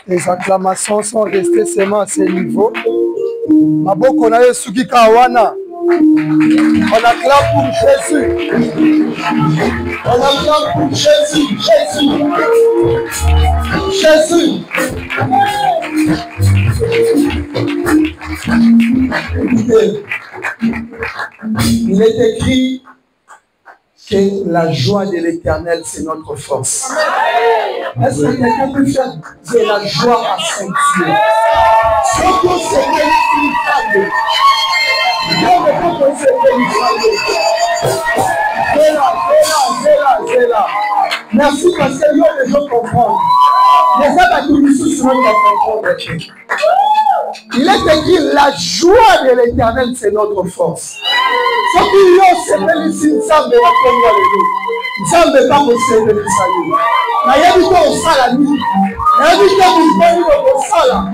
Les acclamations sont restées seulement à ce niveau. Maboko na Yesuki Kawana. On acclame pour Jésus. On acclame pour Jésus. Jésus. Il est écrit que la joie de l'Éternel, c'est notre force. Est-ce que quelqu'un peut faire de la joie à Saint-Dieu? Ce que c'est qualifiable. Dieu ne peut pas se qualifier. C'est là. Merci parce que Dieu les gens comprennent. Les hommes à tout le sous ne comprendre. Il est écrit la joie de l'Éternel, c'est notre force. Ce qui est fait ici, nous sommes de la première de nous. Nous sommes de pas possible de salut. Mais il y a du temps au salaire. Il y a du temps au salaire.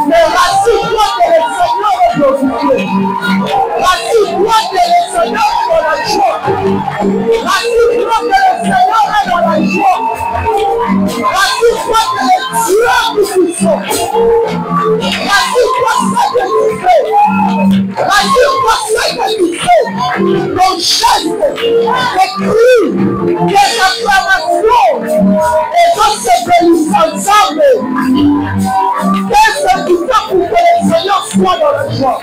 Mais la joie de l'Seigneur est glorifiée. La joie de l'Seigneur est dans la joie. La joie de l'Seigneur est dans la joie. La joie de Dieu qui nous sauve. La joie sacrifiée. La joie sacrifiée. Nos gestes, les cris, les acclamations, et tous se bénissent ensemble. Qu'est-ce qui fait pour que le Seigneur soit dans la joie?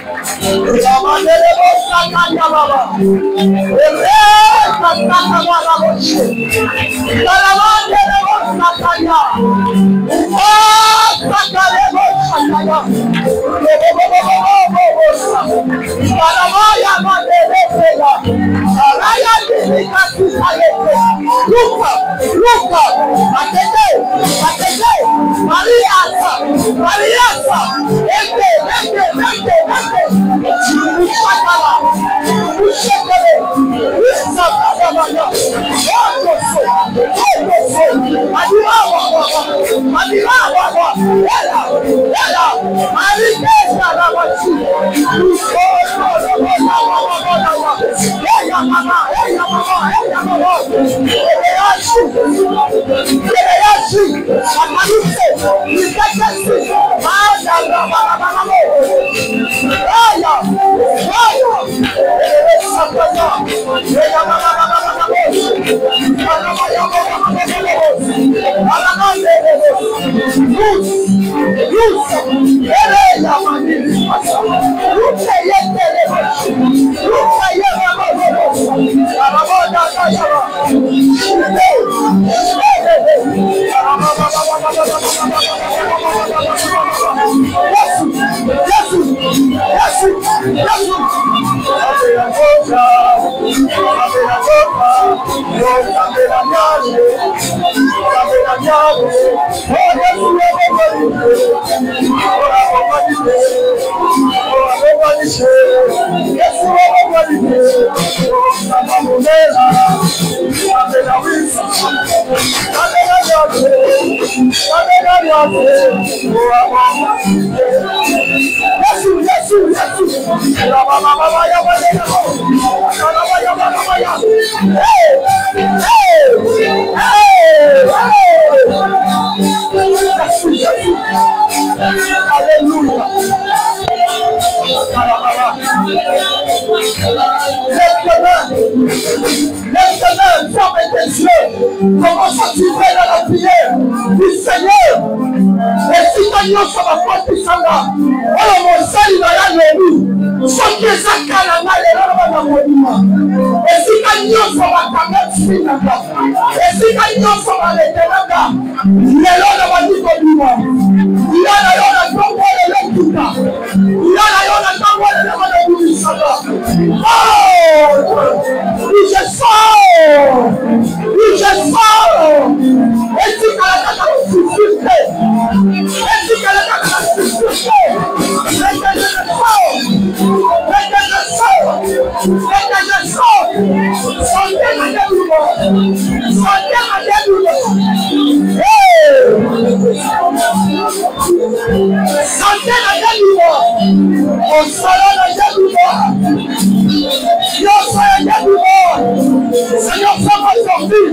Seigneur, fais-moi sortir.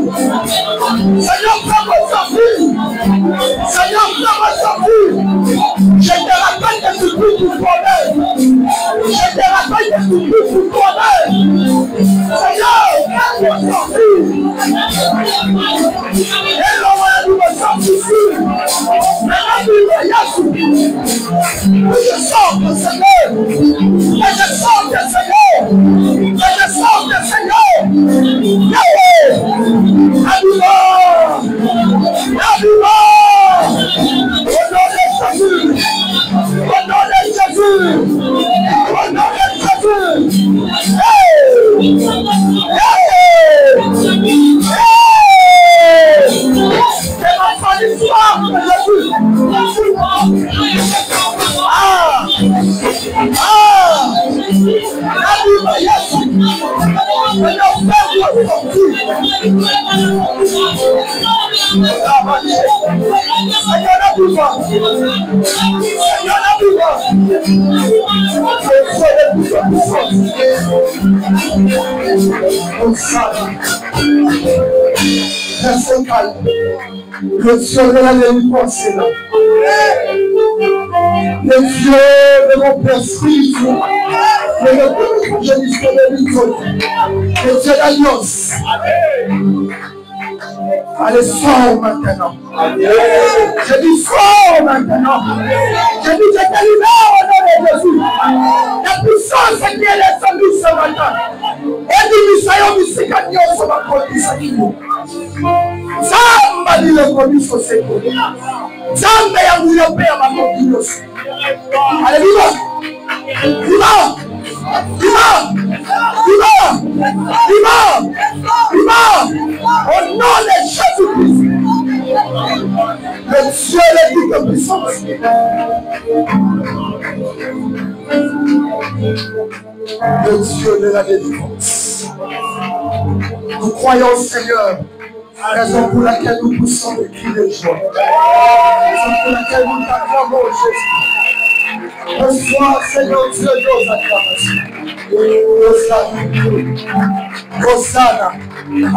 Seigneur, fais-moi sortir. Seigneur, fais-moi sortir. Je te rappelle que tu pries pour toi-même. Je te rappelle que tu pries pour toi-même. Seigneur, fais-moi sortir. Et l'homme a dit, me sortir. Maintenant, tu me Yassou. Je sors de Seigneur. Et je sors de Seigneur. Et je sors de Seigneur. Yahweh. Abima. Abima. Au nom de Jésus. Au nom de Jésus. Au nom de Jésus. Hey. Hey. Hey. C'est ma fin d'histoire que Jésus. Restez calme. Le Dieu de la délivrance est là. Le Dieu de mon Père spirituel. Le Dieu de le Dieu d'alliance. Allez, sors maintenant. Je dis sors maintenant. Je dis je te libère au nom de Jésus. La puissance qui est descendue ce matin. Et dit Misayo Misikaniyo sur ma condition. Zamba dit le condition c'est quoi. Zamba ya mouillopé à ma condition. Allez, viva! Viva! Viva! Viva! Viva! Viva! Au nom de Jésus-Christ. Le Dieu est dit de puissance. Le Dieu de la délivrance. Nous croyons, Seigneur, raison pour laquelle nous poussons des cris de joie. Raison pour laquelle nous t'acclamons, Jésus. Reçois, Seigneur Dieu, nos acclamations. Hosanna.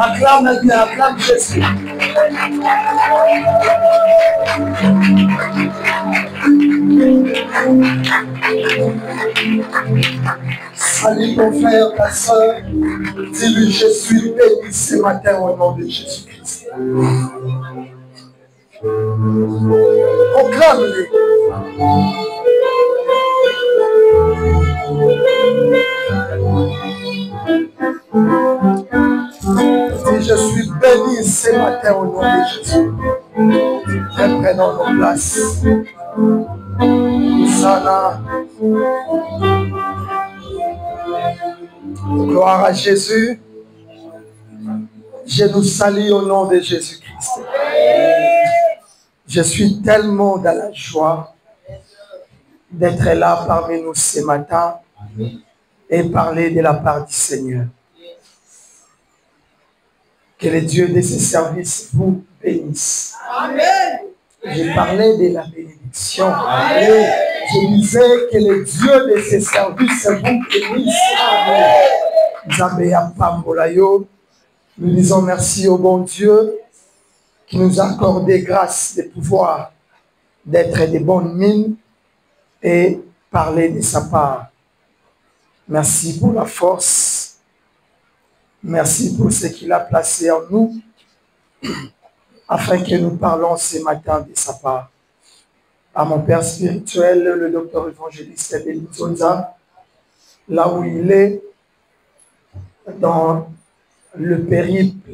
Acclame bien, acclame Jésus. Salut ton frère, ta soeur. Dis-lui, je suis béni ce matin au nom de Jésus-Christ. Proclame-le. Dis, je suis béni ce matin au nom de Jésus. Reprenons nos places. Hosanna. Gloire à Jésus. Je nous salue au nom de Jésus-Christ. Je suis tellement dans la joie d'être là parmi nous ce matin et parler de la part du Seigneur. Que le Dieu de ses services vous bénisse. Amen. Je parlais de la bénédiction. Amen. Je disais que le Dieu de ses services vous bénisse. Amen. Nous disons merci au bon Dieu qui nous a accordé grâce de pouvoir d'être de bonnes mines et parler de sa part. Merci pour la force. Merci pour ce qu'il a placé en nous afin que nous parlons ce matin de sa part. À mon père spirituel, le docteur évangéliste Abel Zonza, là où il est, dans le périple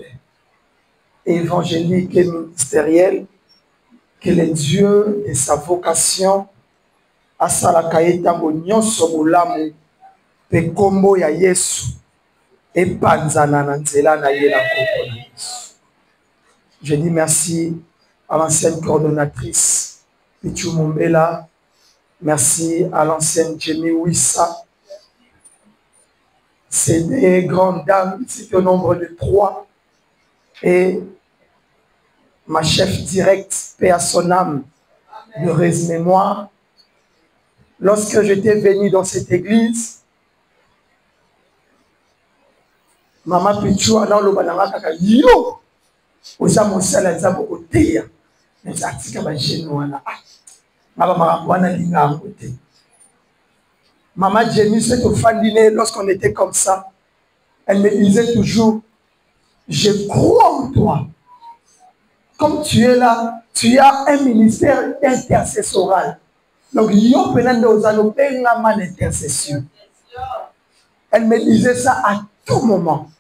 évangélique et ministériel, que le Dieu de sa vocation a salakaïta nyonso mulamu pe kombo ya Yesu et panzana na nzela na ye la koko na Yesu. Je dis merci à l'ancienne coordonnatrice Pichu Mombela, merci à l'ancienne Jamie Wissa. C'est des grandes dames, c'est au nombre de 3. Et ma chef directe, paix à son âme, heureuse mémoire. Lorsque j'étais venu dans cette église, Maman Pichou, dans le banana, yo, aux amours, ça les a beaucoup de mais ça, c'est comme un génois. Maman Jenny, cette femme dîner, lorsqu'on était comme ça, elle me disait toujours, je crois en toi. Comme tu es là, tu as un ministère intercessoral. Donc, il y a une intercession. Elle me disait ça à tout moment.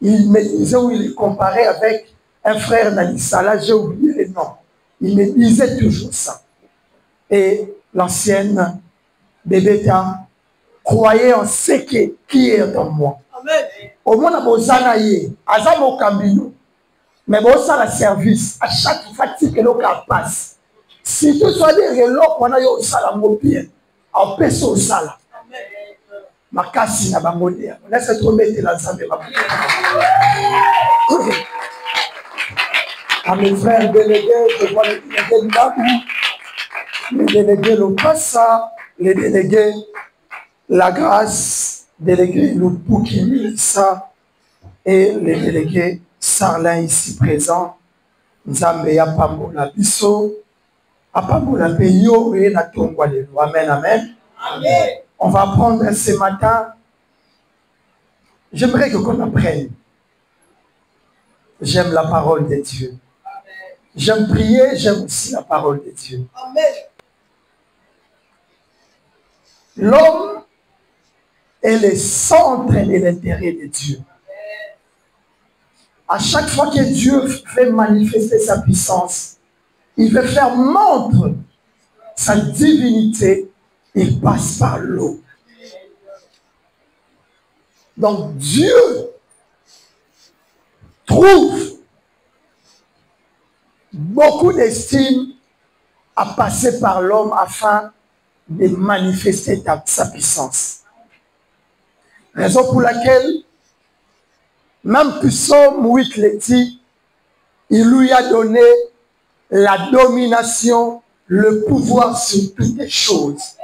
Il me disait où il est comparé avec un frère Nalissa. Là, j'ai oublié le nom. Il me disait toujours ça. Et l'ancienne Bébéta croyait en ce qui est en moi. Au moins, on a besoin Azamo Kambino. Mais bon, ça, le service, à chaque fatigue que l'on passe, si tu sois des relots, on a eu au salam au pied, en peso au salam. Ma casse n'a pas monté. Laisse trop mettre la zambe. À mes frères délégués, je vois les délégués de Babou, les délégués Lopassa, les délégués La Grâce, les délégués Lupouki ça et les délégués Sarlin ici présents. Nzambe ya pambola biso, apambola peyo et na tongwa lelo. Amen, amen. Amen. On va apprendre ce matin. J'aimerais qu'on apprenne. J'aime la parole de Dieu. J'aime prier, j'aime aussi la parole de Dieu. Amen. L'homme est le centre et l'intérêt de Dieu. À chaque fois que Dieu fait manifester sa puissance, il veut faire montre sa divinité, il passe par l'eau. Donc Dieu trouve beaucoup d'estime à passer par l'homme afin de manifester sa puissance. Raison pour laquelle, même Psaume 8 le dit, il lui a donné la domination, le pouvoir sur toutes les choses.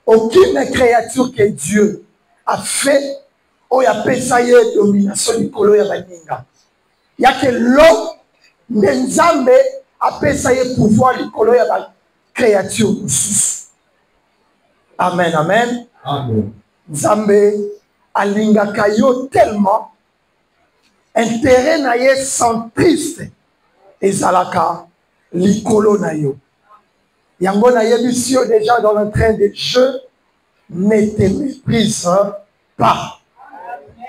Aucune créature que Dieu a fait, où il y a pésaillé domination du colo ya baninga. Il y a que l'homme, Nzambe, a pésaillé pouvoir du colo ya ba créature. Amen, amen. Amen. Nzambe alingaka yo tellement intérêt na ye centriste ezalaka likolo na yo. Yango na yebisi yo déjà dans le train de jeu, ne te méprise pas.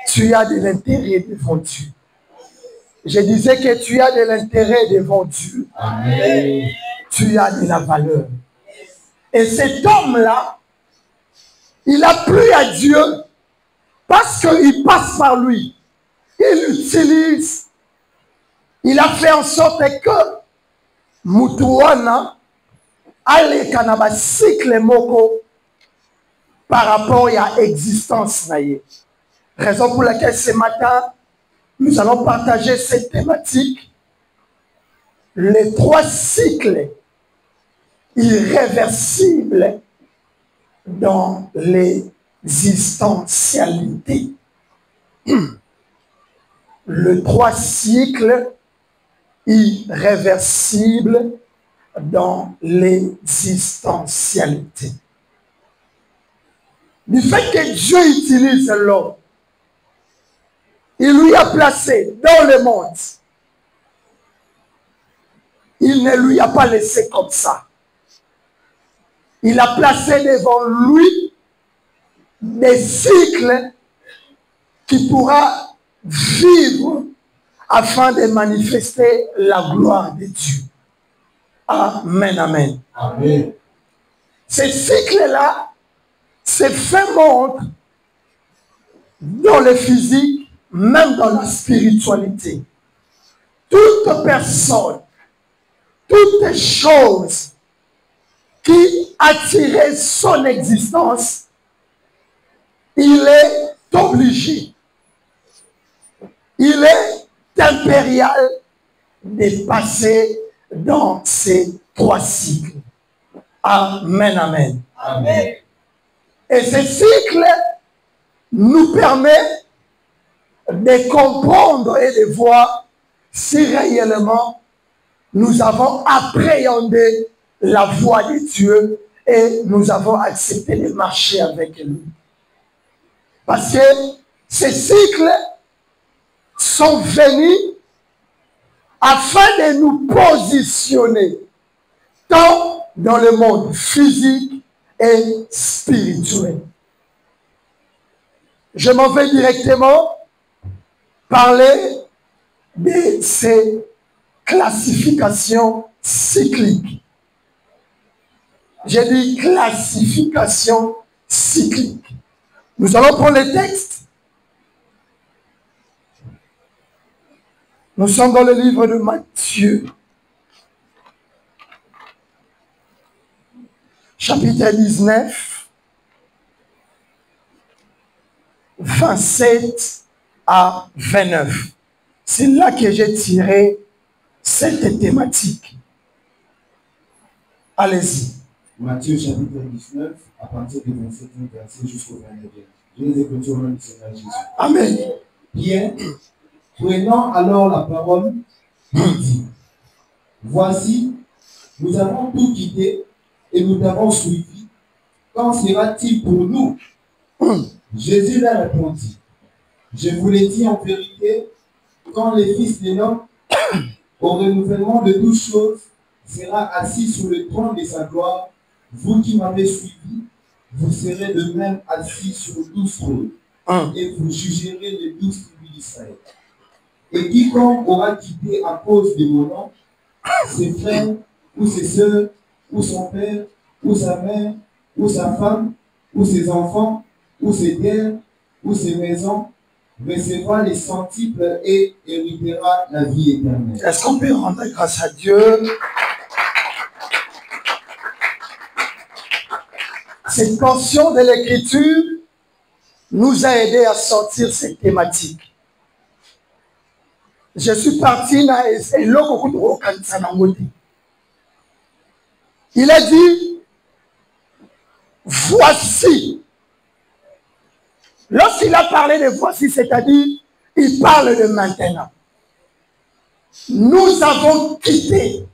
Tu as de l'intérêt devant Dieu. Je disais que tu as de l'intérêt devant Dieu. Amen. Tu as de la valeur. Et cet homme-là, il a plu à Dieu parce qu'il passe par lui. Il l'utilise. Il a fait en sorte que Mutuana ale kanaba cycle moko par rapport à l'existence naïe. Raison pour laquelle ce matin, nous allons partager cette thématique. Les 3 cycles irréversibles dans l'existentialité. Le 3 cycles irréversibles dans l'existentialité. Du fait que Dieu utilise l'homme, il lui a placé dans le monde. Il ne lui a pas laissé comme ça. Il a placé devant lui des cycles qui pourra vivre afin de manifester la gloire de Dieu. Amen, amen. Amen. Ces cycles-là se fait montre dans le physique, même dans la spiritualité. Toute personne, toute chose qui attirait son existence, il est obligé, il est impérial de passer dans ces 3 cycles. Amen, amen. Amen. Et ces cycles nous permettent de comprendre et de voir si réellement nous avons appréhendé la voix de Dieu et nous avons accepté de marcher avec lui. Parce que ces cycles sont venus afin de nous positionner tant dans le monde physique et spirituel. Je m'en vais directement parler de ces classifications cycliques. J'ai dit classification cyclique. Nous allons prendre les textes. Nous sommes dans le livre de Matthieu, chapitre 19, 27 à 29. C'est là que j'ai tiré cette thématique. Allez-y. Matthieu chapitre 19, à partir du 27e verset jusqu'au 29e. Je les écoute au nom du Seigneur Jésus. Amen. Pierre, prenant alors la parole, il dit, voici, nous avons tout quitté et nous t'avons suivi. Qu'en sera-t-il pour nous? Jésus leur répondit, je vous l'ai dit en vérité, quand le Fils de l'homme, au renouvellement de toutes choses, sera assis sur le trône de sa gloire, vous qui m'avez suivi, vous serez de même assis sur 12 trônes, et vous jugerez les 12 tribus d'Israël. Et quiconque aura quitté à cause de mon nom, ses frères, ou ses sœurs, ou son père, ou sa mère, ou sa femme, ou ses enfants, ou ses terres, ou ses maisons, recevra les centiples et héritera la vie éternelle. Est-ce qu'on peut rendre grâce à Dieu? Cette portion de l'écriture nous a aidé à sortir cette thématique. Je suis parti dans il a dit, voici. Lorsqu'il a parlé de voici, c'est-à-dire, il parle de maintenant. Nous avons quitté.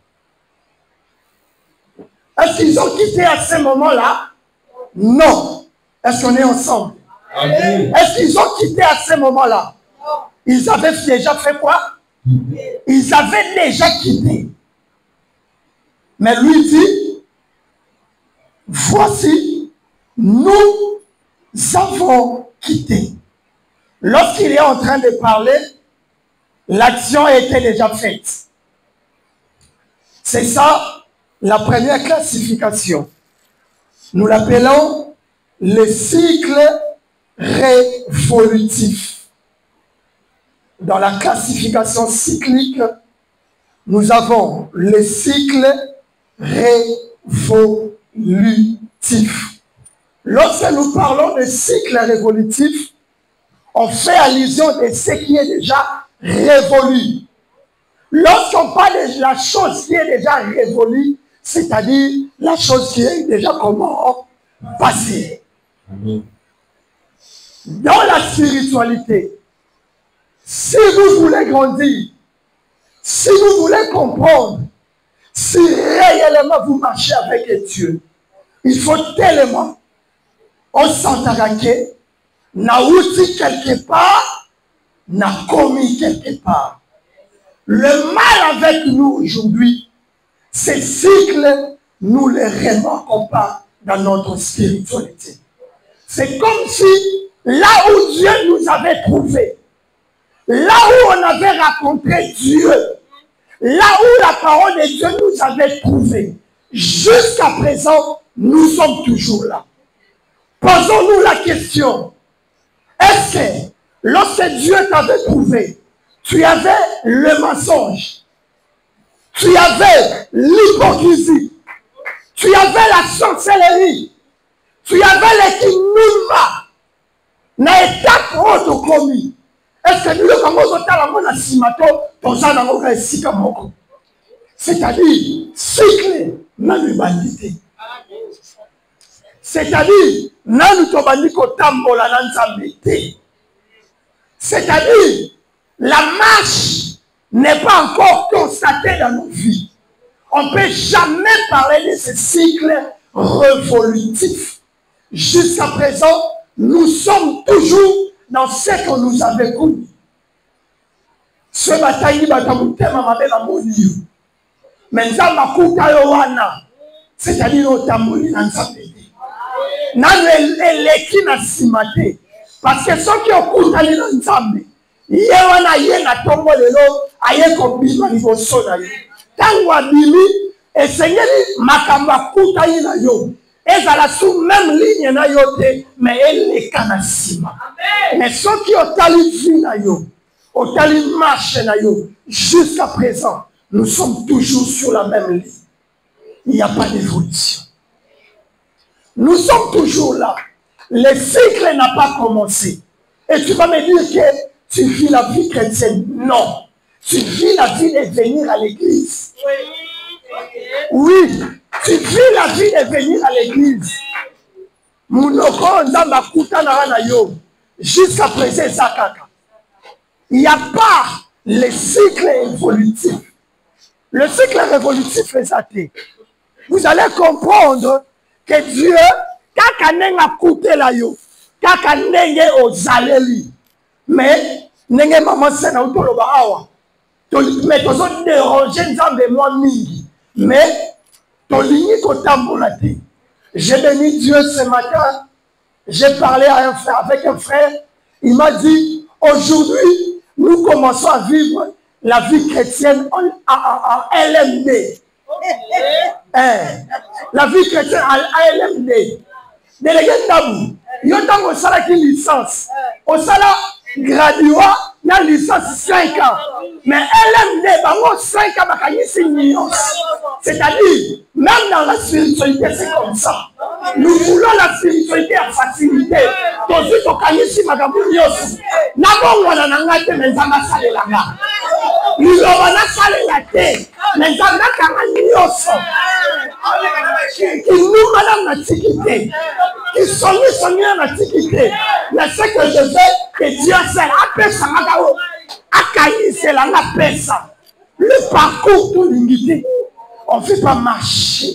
Est-ce qu'ils ont quitté à ce moment-là? Non. Est-ce qu'on est ensemble? Amen. Est-ce qu'ils ont quitté à ce moment-là? Ils avaient déjà fait quoi? Ils avaient déjà quitté. Mais lui dit, voici, nous avons quitté. Lorsqu'il est en train de parler, l'action était déjà faite. C'est ça la première classification. Nous l'appelons le cycle révolutif. Dans la classification cyclique, nous avons le cycle révolutif. Lorsque nous parlons de cycle révolutif, on fait allusion de ce qui est déjà révolu. Lorsqu'on parle de la chose qui est déjà révolue, c'est-à-dire la chose qui est déjà comment passée. Dans la spiritualité, si vous voulez grandir, si vous voulez comprendre, si réellement vous marchez avec Dieu, il faut tellement on s'entendait, n'a outil quelque part, n'a commis quelque part. Le mal avec nous aujourd'hui, ces cycles, nous les remarquons pas dans notre spiritualité. C'est comme si là où Dieu nous avait trouvés, là où on avait rencontré Dieu, là où la parole de Dieu nous avait trouvés, jusqu'à présent, nous sommes toujours là. Posons-nous la question, est-ce que lorsque Dieu t'avait trouvé, tu avais le mensonge, tu avais l'hypocrisie, tu avais la sorcellerie, tu avais les kinuma, na étape autre commis. Est-ce que nous avons c'est-à-dire, cycle, non humanité. C'est-à-dire, non nous tomons tambola dans sa mété. C'est-à-dire, la marche n'est pas encore constatée dans nos vies. On ne peut jamais parler de ce cycle révolutif. Jusqu'à présent, nous sommes toujours dans ce que nous avons connu. Ce bataille batamutema mabela moniyo. Menza makuta yo wana. C'est-à-dire otamuli na nzambe. Nanu eleki na simate. Parce que ceux qui okutali na nzambe, ye wana ye na tombo lelo aye kobima liboso na ye. Tango abimi esengeli makambo akutali na yo. Ezala sous même ligne na yo te, mais eleka na sima. Mais ceux qui otali vi na yo, otali marche na yo, jusqu'à présent, nous sommes toujours sur la même ligne. Il n'y a pas d'évolution. Nous sommes toujours là. Le cycle n'a pas commencé. Et tu vas me dire que tu vis la vie chrétienne. Non. Tu vis la vie de venir à l'église. Oui. Tu vis la vie de venir à l'église. Jusqu'à présent, Zakaka. Il n'y a pas le cycle évolutif. Le cycle révolutif est athée. Vous allez comprendre que Dieu, quand on a coûté la yo, quand on a ozaleli, mais nenge maman sena utoloba awa, mais tu as dérangé nzambe moi mingi, mais tu lignes kotambolate. J'ai béni Dieu ce matin. J'ai parlé avec un frère. Il m'a dit, aujourd'hui, nous commençons à vivre la vie chrétienne en LMD. La vie chrétienne en LMD. Délégué Tabou, il y a tant qu'on a une licence. On a graduat, il y a une licence 5 ans. Mais LMD, il 5 ans, il y a c'est-à-dire, même dans la spiritualité, c'est comme ça. Nous voulons la spiritualité à facilité. Tozi tokanyisi makambo nyonso. Nabongo na nangate menzanga salela nga. Liloba na salela te. Menzanga kanga nyonso. Kinuma na tikite. Kisonyi na tikite. Mais ce que je veux que Dieu sait, apesa ngao. Akayise la nga pesa. Le parcours tout l'ingité. On ne fait pas marcher.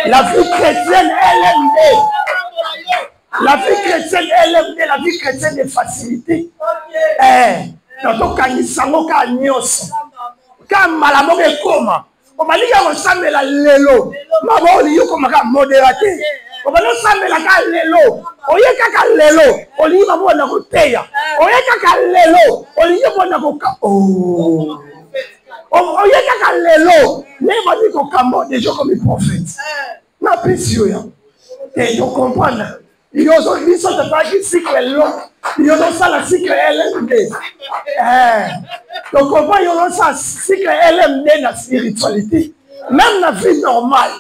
La vie chrétienne, LMD. La vie chrétienne, LMD, la vie chrétienne de facilité. Donc, quand il s'en va, quand Malamo est comme, on va dire qu'on s'en met la lélo. Maman, il y a comme un modératé. On va nous s'en mettre la lélo. On y a qu'à lélo. On y a mon agotéa. On y a qu'à lélo. On y a mon avocat. Oh. On y a qu'à lélo. Mais on va dire qu'on cambo des gens comme les prophètes. Non, précieux. Et donc, comprendre. Il y a aujourd'hui, ça ne pas un cycle long. Il y a un cycle LMD. Donc, comprendre, il y a un cycle LMD dans la spiritualité. Même dans la vie normale.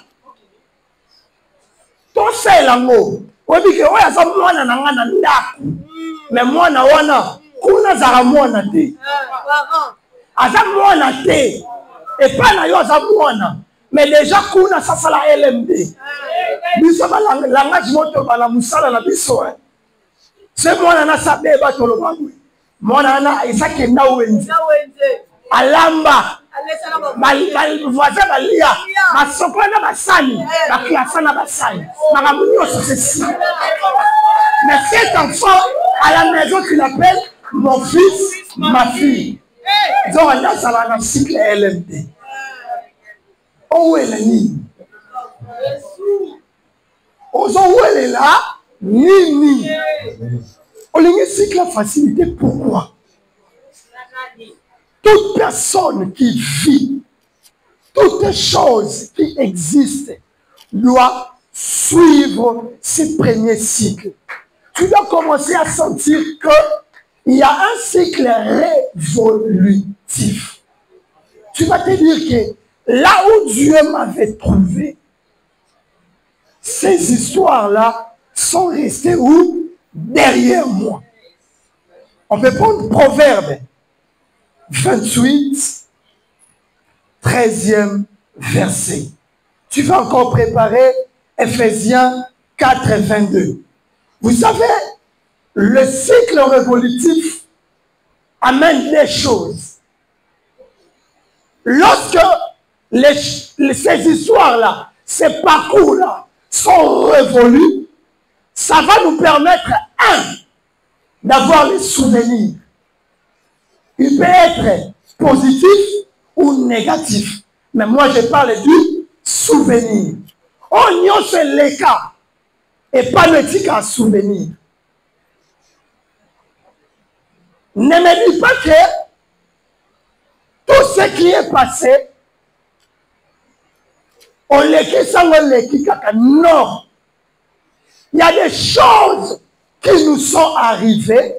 Tout ça est là-haut. On dit que ouais, ça moi na ngana ndaku. Mais moi na wana kuna za moi na te. Asa moi na te. Et pas na yo asa moi na. Mais déjà kuna ça c'est la LMD. Biso ba langage moto ba la musala na biso. C'est moi na sabe ba tolo bangu. Moi na isa ke na wenze. Alamba. Voisin balia, ma sopana basani, ma classana basani, ma ramounio sur ceci. Mais cet enfant, à la maison, tu l'appelles mon fils, ma fille. Donc, on a ça dans le cycle LMD. Où est la ligne? Où elle est là? Ni. On a un cycle à facilité. Pourquoi? Toute personne qui vit, toute chose qui existe doit suivre ce premier cycle. Tu dois commencer à sentir qu'il y a un cycle révolutif. Tu vas te dire que là où Dieu m'avait trouvé, ces histoires-là sont restées où? Derrière moi. On peut prendre Proverbe 28, 13e verset. Tu vas encore préparer Ephésiens 4, 22. Vous savez, le cycle révolutif amène des choses. Lorsque ces histoires-là, ces parcours-là sont révolus, ça va nous permettre, d'avoir les souvenirs. Il peut être positif ou négatif. Mais moi, je parle du souvenir. On y a fait les cas. Et pas le tic à souvenir. Ne me dis pas que tout ce qui est passé, on l'écrit sans on l'écrit caca. Non. Il y a des choses qui nous sont arrivées.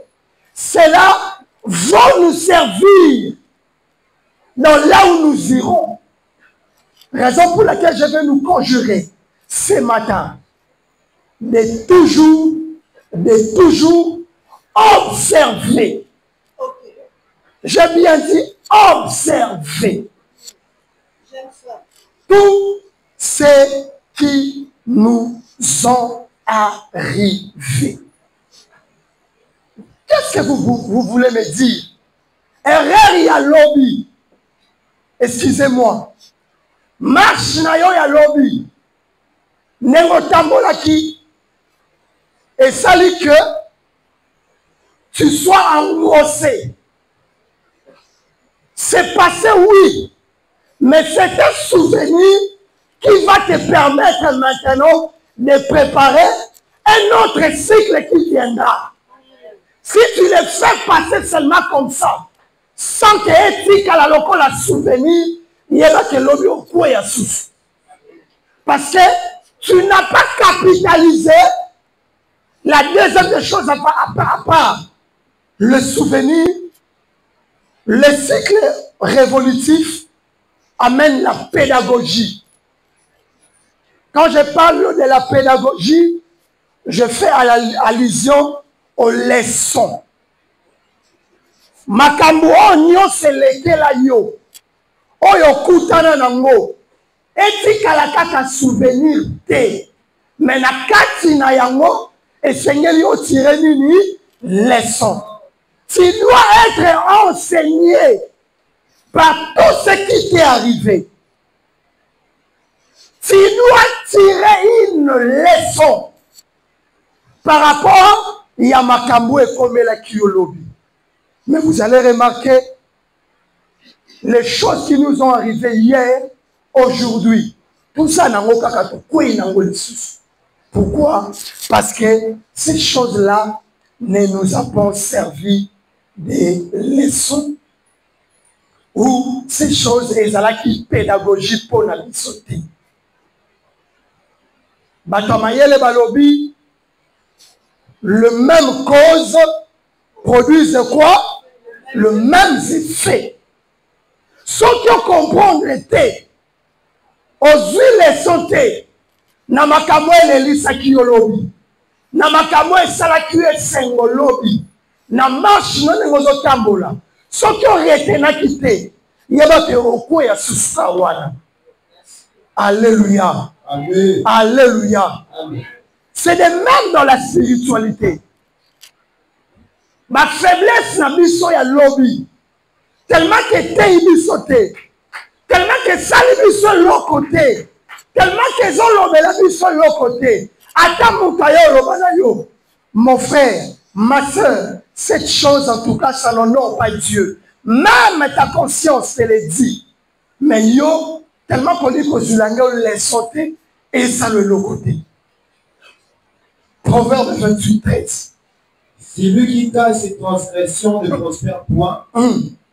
Cela va nous servir dans là où nous irons. Raison pour laquelle je vais nous conjurer ce matin de toujours observer. J'ai bien dit observer tout ce qui nous ont arrivé. Qu'est-ce que vous voulez me dire? Erreur ya lobby. Excusez-moi. Marche na yo ya lobby. Nengo tambola qui. Et ça dit que tu sois engrossé. C'est passé, oui. Mais c'est un souvenir qui va te permettre maintenant de préparer un autre cycle qui viendra. Si tu le fais passer seulement comme ça, sans que tu la loco la souvenir, il y a que l'objet au cou et à sous. Parce que tu n'as pas capitalisé la deuxième des choses à part. Le souvenir, le cycle révolutif amène la pédagogie. Quand je parle de la pédagogie, je fais allusion aux leçons. Makambo onyo seleke la yo. Oyo kutana nango. Eti kalakaka souvenir te. Mais na kati na yango, esengeli o tire nini leçon. Tu dois être enseigné par tout ce qui t'est arrivé. Tu dois tirer une leçon par rapport à Makambo et comme la Kiolobi. Mais vous allez remarquer les choses qui nous ont arrivées hier, aujourd'hui. Tout ça n'a pas de Pourquoi? Parce que ces choses-là ne nous ont pas servi des leçons ou ces choses et ça qui pédagogie pour la sauter. Batamayele balobi, le même cause produisent quoi? Le même effet. Ceux qui comprennent l'été, aux huiles sauté, namakamo elisa kiolobi, namakamo esalaki esengolobi. Na marche non ngozo tambola soki oretena kite yeba ke oko ya susawana. Alléluia. Amen. Alléluia. Amen. C'est de même dans la spiritualité. Ma faiblesse na biso ya lobby tellement que te ibisote tellement que sali biso l'autre tellement que zolobela biso l'autre ata mutayo lobana yo mon frère ma soeur. Cette chose, en tout cas, ça n'honore pas Dieu. Même ta conscience te le dit. Mais yo, tellement qu'on dit que Zulango laisse sauter et ça le côté. Proverbe 28, 13. C'est lui qui cache ses transgressions ne prospère point,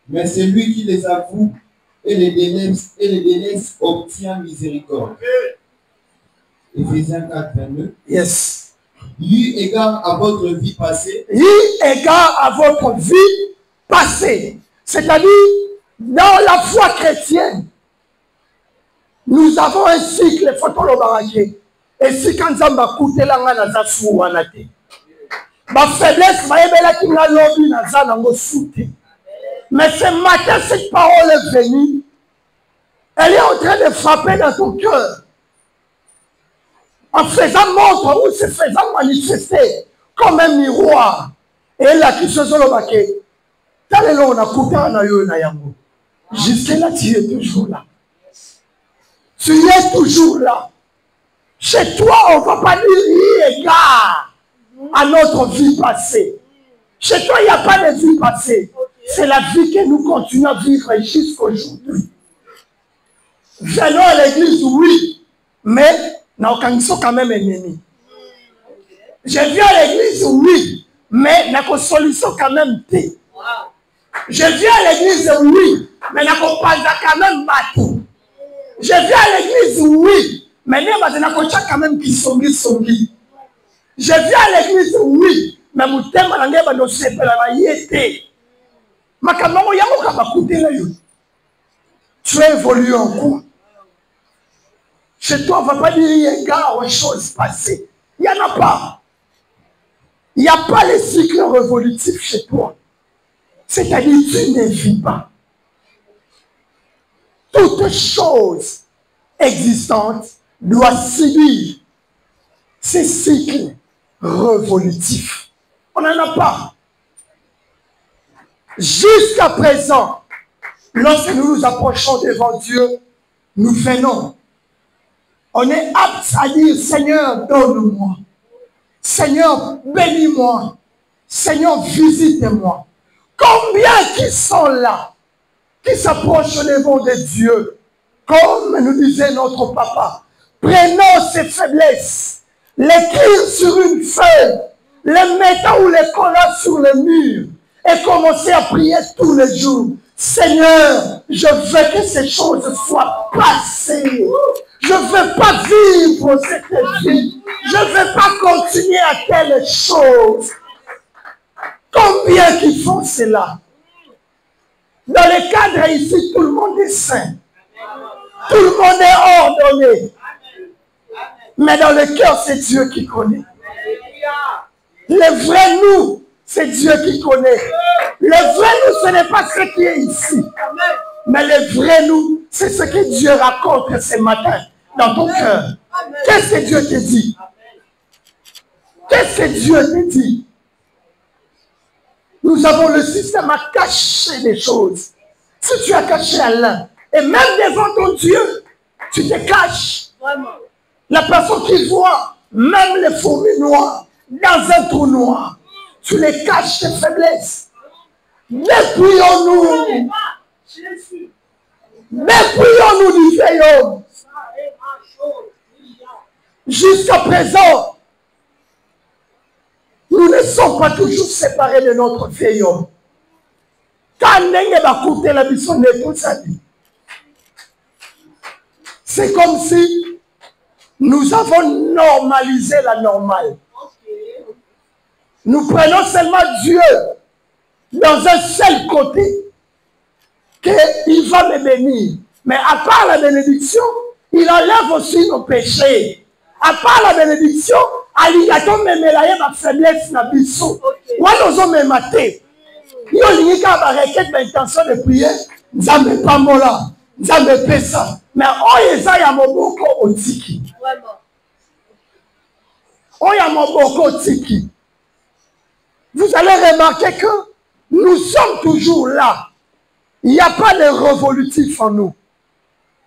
mais c'est lui qui les avoue et les délaisse obtient miséricorde. Éphésiens 4, 22. Yes. Eu égard à votre vie passée. Eu égard à votre vie passée. C'est-à-dire, dans la foi chrétienne, nous avons un cycle, et si quand ça m'a coûté la ngana souanate. Ma faiblesse, ma ebela qui m'a lobby na za nango souté. Mais ce matin, cette parole est venue. Elle est en train de frapper dans ton cœur. En faisant montre ou se faisant manifester comme un miroir Et la question sur le baquet, jusque-là, tu es toujours là. Tu es toujours là. Chez toi, on ne va pas dire égard à notre vie passée. Chez toi, il n'y a pas de vie passée. C'est la vie que nous continuons à vivre jusqu'aujourd'hui. Venons à l'église, oui, mais nous sommes quand même ennemis. Je viens à l'église, oui, mais nous avons solution quand même. Je viens à l'église, oui, mais nous avons pas quand même battu. Je viens à l'église, oui, mais nous avons quand même qui sont. Je viens à l'église, oui, mais nous avons tu as évolué en quoi? Chez toi, on ne va pas dire égard aux choses passées. Il n'y en a pas. Il n'y a pas les cycles révolutifs chez toi. C'est-à-dire que tu ne vis pas. Toute chose existante doit subir ces cycles révolutifs. On n'en a pas. Jusqu'à présent, lorsque nous nous approchons devant Dieu, nous venons. On est apte à dire, Seigneur, donne-moi. Seigneur, bénis-moi. Seigneur, visite-moi. Combien qui sont là, qui s'approchent devant de Dieu, comme nous disait notre papa, prenons ces faiblesses, l'écrire sur une feuille, les mettant ou les collant sur le mur, et commencer à prier tous les jours. Seigneur, je veux que ces choses soient passées. Je ne veux pas vivre cette vie. Je ne veux pas continuer à telle chose. Combien qui font cela? Dans le cadre ici, tout le monde est saint. Tout le monde est ordonné. Mais dans le cœur, c'est Dieu qui connaît. Le vrai nous, c'est Dieu qui connaît. Le vrai nous, ce n'est pas ce qui est ici. Mais le vrai nous, c'est ce que Dieu raconte ce matin dans ton cœur. Qu'est-ce que Dieu te dit? Qu'est-ce que Dieu te dit? Nous avons le système à cacher des choses. Si tu as caché Allah, et même devant ton Dieu, tu te caches. La personne qui voit même les fourmis noires dans un trou noir, tu les caches tes faiblesses. Dépouillons-nous. Dépouillons-nous du vieil homme. Jusqu'à présent, nous ne sommes pas toujours séparés de notre vieil homme. C'est comme si nous avons normalisé la normale. Nous prenons seulement Dieu dans un seul côté, qu'il va me bénir. Mais à part la bénédiction, il enlève aussi nos péchés. À part la bénédiction, aligato me melaye ma faiblesse na biso. Wana ozo me maté. Yo lingika ba requête ba intention de prier, nzambe pambola, nzambe pesa. Mais oyeza ya moboko otiki. Oya moboko otiki. Vous allez remarquer que nous sommes toujours là. Il n'y a pas de révolutif en nous.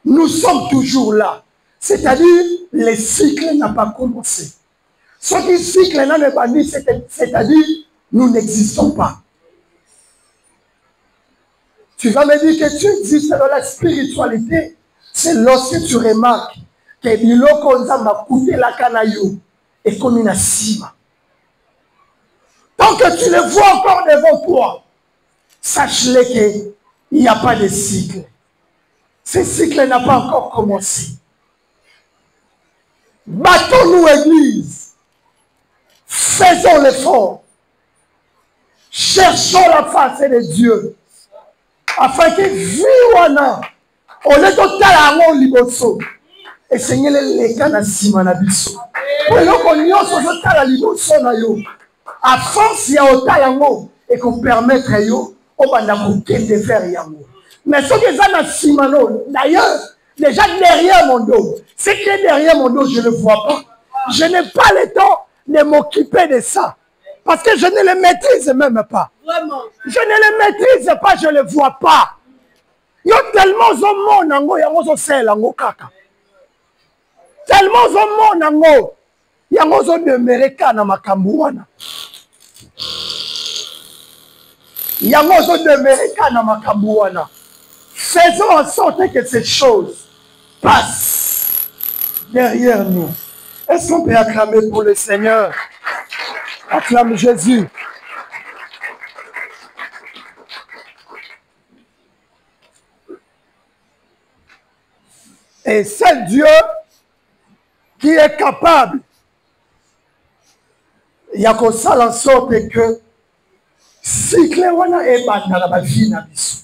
Nous sommes toujours là. C'est-à-dire, le cycle n'a pas commencé. Ce qui cycle n'a pas dit, c'est-à-dire, nous n'existons pas. Tu vas me dire que tu existes dans la spiritualité. C'est lorsque tu remarques que biloko nzamba coupé la canaillou et comme une cime. Tant que tu le vois encore devant toi, sache-le qu'il n'y a pas de cycle. Ce cycle n'a pas encore commencé. Battons-nous, Église. Faisons l'effort. Cherchons la face de Dieu. Afin que viwana, au lieu de talarango liboso, et Seigneur les cas na sima na biso. Pour qu'on y ait ce tala liboso na yo. À force il y a au talarango et qu'on permette yo au bandako de faire yango. Mais ce que ça na sima no, d'ailleurs, déjà derrière mon dos, ce qui est derrière mon dos, je ne le vois pas. Je n'ai pas le temps de m'occuper de ça. Parce que je ne les maîtrise même pas. Vraiment. Je ne les maîtrise pas, je ne les vois pas. Yo tellement zomo nango yango zo sela ngo kaka. Tellement zomo nango yango zo demereka na makambu wana. Yango zo demereka na makambu wana. Faisons en sorte que ces choses passent derrière nous. Est-ce qu'on peut acclamer pour le Seigneur? Acclame Jésus. Et c'est Dieu qui est capable. Il y a comme ça en sorte que cycle wana e banda la vie na biso.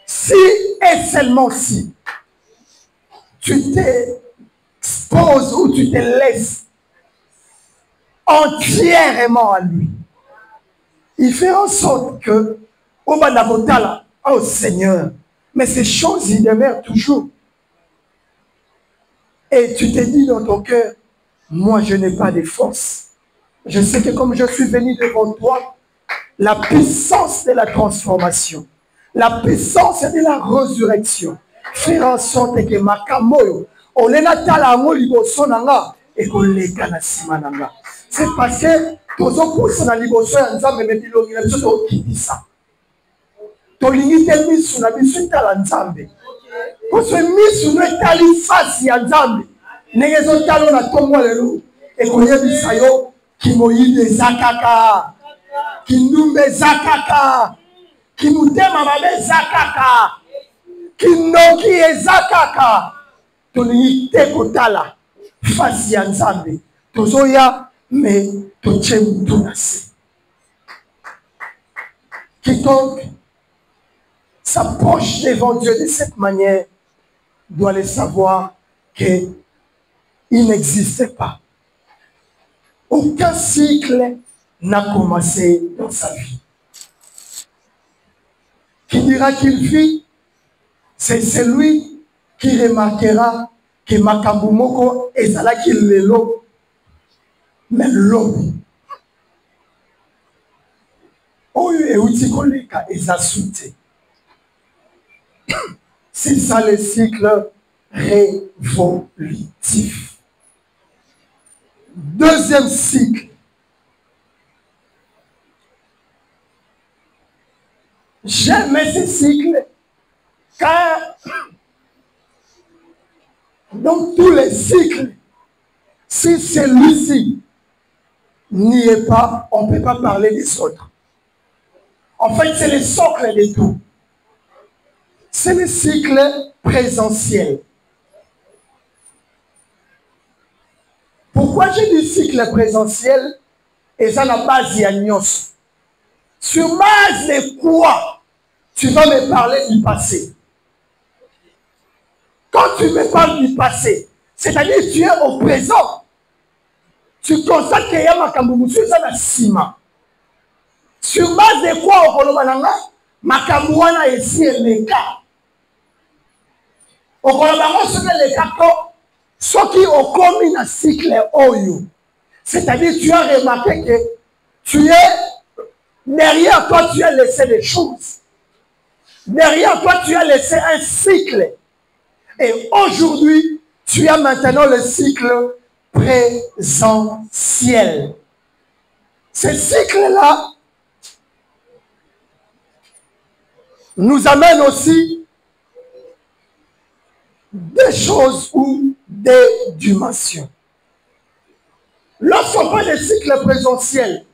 Si et seulement si tu t'exposes ou tu te laisses entièrement à lui, il fait en sorte que au Banabotala, oh Seigneur, mais ces choses y demeurent toujours. Et tu te dis dans ton cœur, moi je n'ai pas de force. Je sais que comme je suis venu devant toi, la puissance de la transformation, la puissance de la résurrection, faire en sorte que ma kamoyo, on est natala libo sonanga et qu'on les kanasimananga. C'est parce que tous os poussent dans liboso ya nzambe mais bilongi na biso to kibisa. To lingite misu na biso tala nzambe. Parce que misu no tali face ya nzambe. Negezo talo na tongo lelo et qu'on yebisa yo kimoyide zakaka. Kinumbe zakaka. Kimutema mabe zakaka. Kinoki ezakaka. Tolingite kotala face ya nzambe. Tozoya mais quiconque s'approche devant Dieu de cette manière doit le savoir qu'il n'existe pas. Aucun cycle n'a commencé dans sa vie. Qui dira qu'il vit, c'est celui qui remarquera que Makambumoko est là qu'il est là. Mais l'homme, c'est ça le cycle révolutif. Deuxième cycle. J'aime ce cycle car dans tous les cycles, si celui-ci n'y est pas, on ne peut pas parler des autres. En fait, c'est le socle de tout. C'est le cycle présentiel. Pourquoi j'ai dit cycle présentiel? Et ça n'a pas dit à Nyos. Sur base de quoi tu vas me parler du passé? Quand tu me parles du passé, c'est-à-dire que tu es au présent. Tu constates qu'il y a Makambu ça na sima. Sur base de quoi au Kolobananga, Makambu wana ici est le cas. Au Kolobananga, ce n'est le cas que ce qui au commis na cycle oyo. C'est-à-dire tu as remarqué que tu es derrière toi, tu as laissé des choses. Derrière toi, tu as laissé un cycle. Et aujourd'hui, tu as maintenant le cycle présentiel. Ce cycle-là nous amène aussi des choses ou des dimensions. Lorsqu'on parle de cycle présentiel,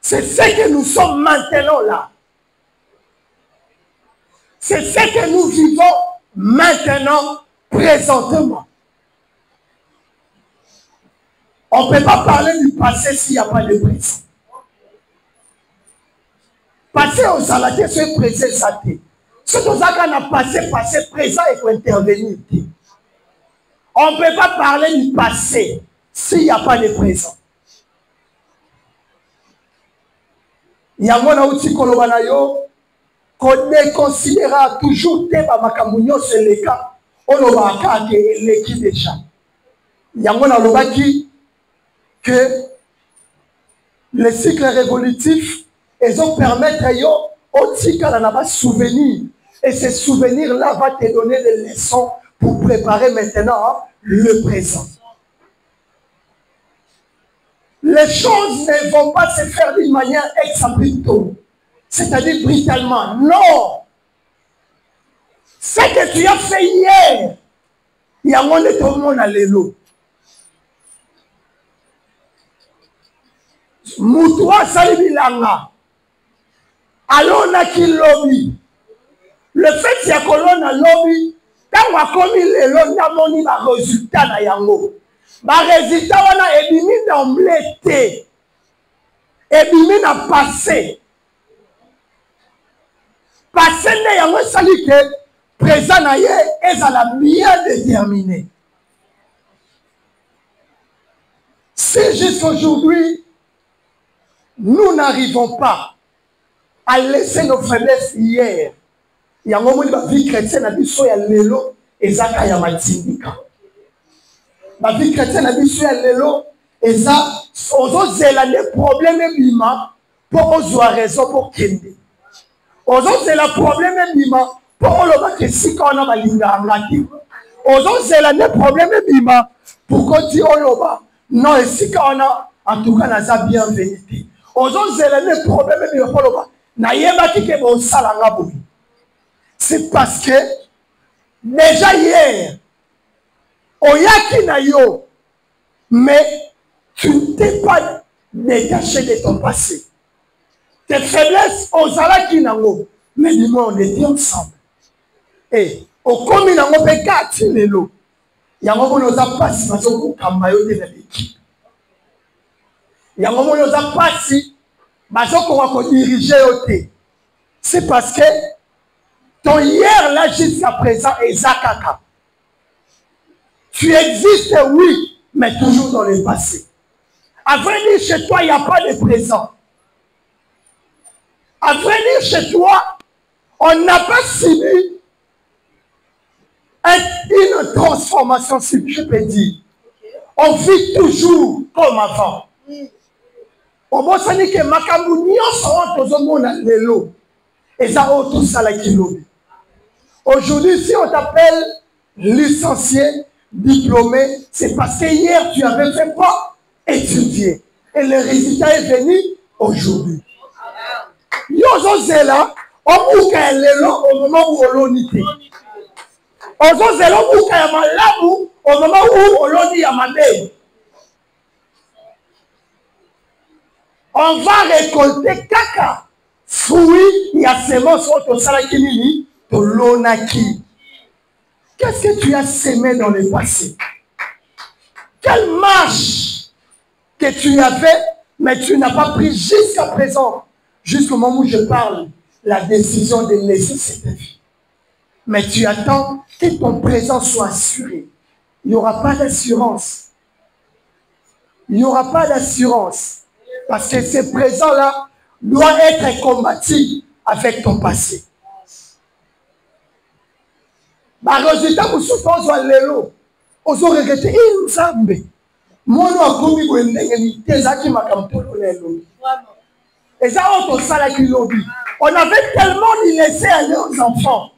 c'est ce que nous sommes maintenant là. C'est ce que nous vivons maintenant, présentement. On ne peut pas parler du passé s'il n'y a pas de présent. Passé au saladier, c'est présent, ça t'est. Ce qu'on a passé, présent et qu'on intervenir. On ne peut pas parler du passé s'il n'y a pas de présent. Il y a un outil qu'on considérera toujours Teba Makamunyo, c'est le cas. On va faire l'équipe déjà. Il y a un outil que le cycle révolutif, ils ont permettre au tika na souvenir. Et ces souvenirs-là vont te donner des leçons pour préparer maintenant le présent. Les choses ne vont pas se faire d'une manière ex abrupto, c'est-à-dire brutalement. Non! Ce que tu as fait hier, il y a mon étonnement à l'élo. Moutoua Salibilanga, Alona Kilobi. Le fait qu'il y a colonne lobby, quand on a commis les lots, on a un résultat dans yango. Le résultat, on a ébimi d'emblée, ébimi n'a passé. Passé, on a sali que présent naïe est à la bien déterminée. Si jusqu'aujourd'hui, nous n'arrivons pas à laisser nos faiblesses hier, il y a un moment où la vie chrétienne a dit que l'élo et ça ya matindika. La vie chrétienne a dit que l'élo et ça aux les problèmes bima pour avoir raison pour kende. Aux autres c'est le problème bima pour le que si qu'on a malinga amlaki. Aux autres c'est le problème bima pour qu'on dit oloba non et si qu'on a en tout cas na sa bienvenue. Aux autres c'est le problème bima pour oloba na yeba ki ke bo salanga boui. C'est parce que déjà hier, Oyaki na yo, mais tu ne t'es pas détaché de ton passé. Tes faiblesses, Ozalaki nango, mais dis-moi, on était ensemble. Et au commun nango pe kati lelo, yango mono za pasi masoko kambayo de l'équipe. Yango mono za pasi masoko wako diriger ote. C'est parce que ton hier, là, jusqu'à présent, est Zakaka. Tu existes, oui, mais toujours dans le passé. À venir chez toi, il n'y a pas de présent. À venir chez toi, on n'a pas subi une transformation, si je peux dire. On vit toujours comme avant. On va se dire que Makamouni, on se rend aux hommes dans l'eau. Et ça, on tout ça, la kilo. Aujourd'hui, si on t'appelle licencié, diplômé, c'est parce que hier, tu avais fait quoi? Étudier. Et le résultat est venu aujourd'hui. Yozo Zela, on bouca l'élo au moment où on l'unité. Ozo Zela, on bouca yamalabu au moment où on l'unité yamade. On va récolter caca. Fruits, il y a semences au salakini. Qu'est-ce que tu as sémé dans le passé? Quelle marche que tu avais, mais tu n'as pas pris jusqu'à présent, jusqu'au moment où je parle, la décision de laisser cette vie. Mais tu attends que ton présent soit assuré. Il n'y aura pas d'assurance. Il n'y aura pas d'assurance. Parce que ce présent-là doit être combattu avec ton passé. Bah, résultat, vous souffrez sur l'élo. Vous aurez regretté, il nous a mis. Moi, nous avons mis des gens qui m'ont dit. Et ça, on avait tellement laissé aller aux enfants.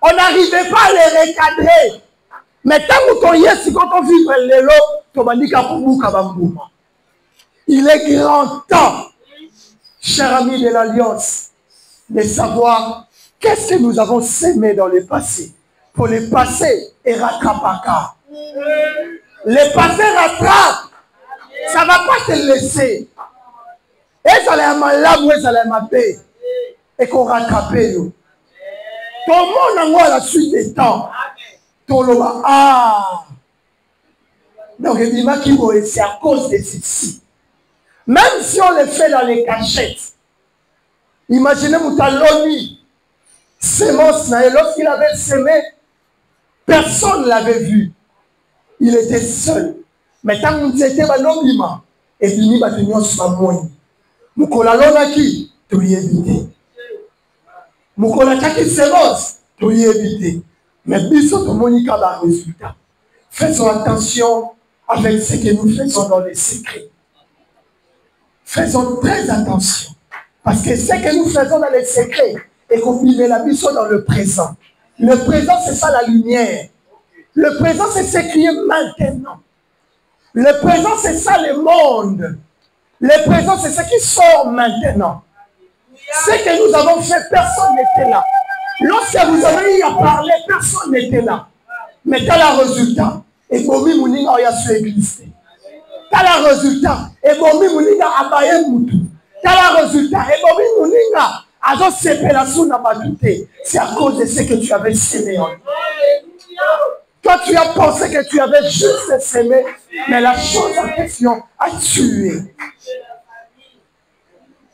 On n'arrivait pas à les recadrer. Mais tant que tu es, quand on vit l'élo, tu vas dire il est grand temps, cher ami de l'Alliance, de savoir qu'est-ce que nous avons sémé dans le passé. Pour le passé, et rattrapaka. Le passé rattrape. Ça ne va pas te laisser. Et ça l'a malade, et ça l'a mabé. Et qu'on rattrape. Tout le monde a la suite des temps. Tout le monde. Ah. Donc, c'est à cause de ceci. Même si on le fait dans les cachettes. Imaginez Moutaloni. Sémence, lorsqu'il avait sémé, personne ne l'avait vu. Il était seul. Mais tant qu'on était banobima, et puis il va tenir sur la moine. Moukola lonaki, tu y éviter. Moukola taki sémence, tu y éviter. Mais biso to monika va résultat. Faisons attention avec ce que nous faisons dans les secrets. faisons très attention. Parce que ce que nous faisons dans les secrets et qu'on vit la mission dans le présent. Le présent, c'est ça la lumière. Le présent, c'est ce qui est maintenant. Le présent, c'est ça le monde. Le présent, c'est ce qui sort maintenant. Ce que nous avons fait, personne n'était là. Lorsque vous avez eu à parler, personne n'était là. Mais quel est le résultat? Et Bomi Mouninga a su l'église. Quel est le résultat? Et Bomi Mouninga a baillé Moutou. Quel est le résultat? Et Bomi Mouninga a séparation dans ma douté. C'est à cause de ce que tu avais sémé. Toi, tu as pensé que tu avais juste sémé, mais la chose en question a tué.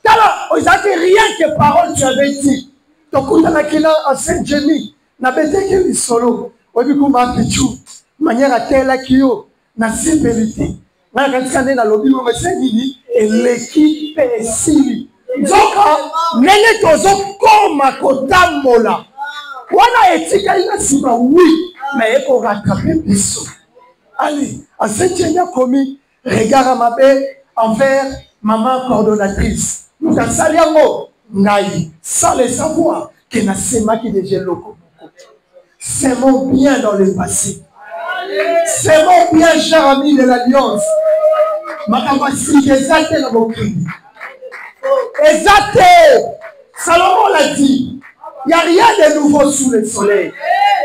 Alors, vous avez rien que parole tu avais dit. Donc, quand on a qu'il a en Saint-Denis, n'a pas été que les solos. On dit qu'on m'a fait tout. Manière à telle akio, na sévérité. On a quand dans lobby, on va et l'équipe est ici. Donc, n'est pas comme à Kodamola. On a été qu'il oui, mais il faut rattraper les sauts. Allez, en Saint-Denis, commis, regard à ma belle envers maman coordonnatrice. Nous avons saliamo ngai sans le savoir que na sema qui déjà loko. C'est mon bien dans le passé. C'est mon bien, cher ami de l'Alliance. Ma capacité exacte dans mon cri. Exacte. Salomon l'a dit. Il n'y a rien de nouveau sous le soleil.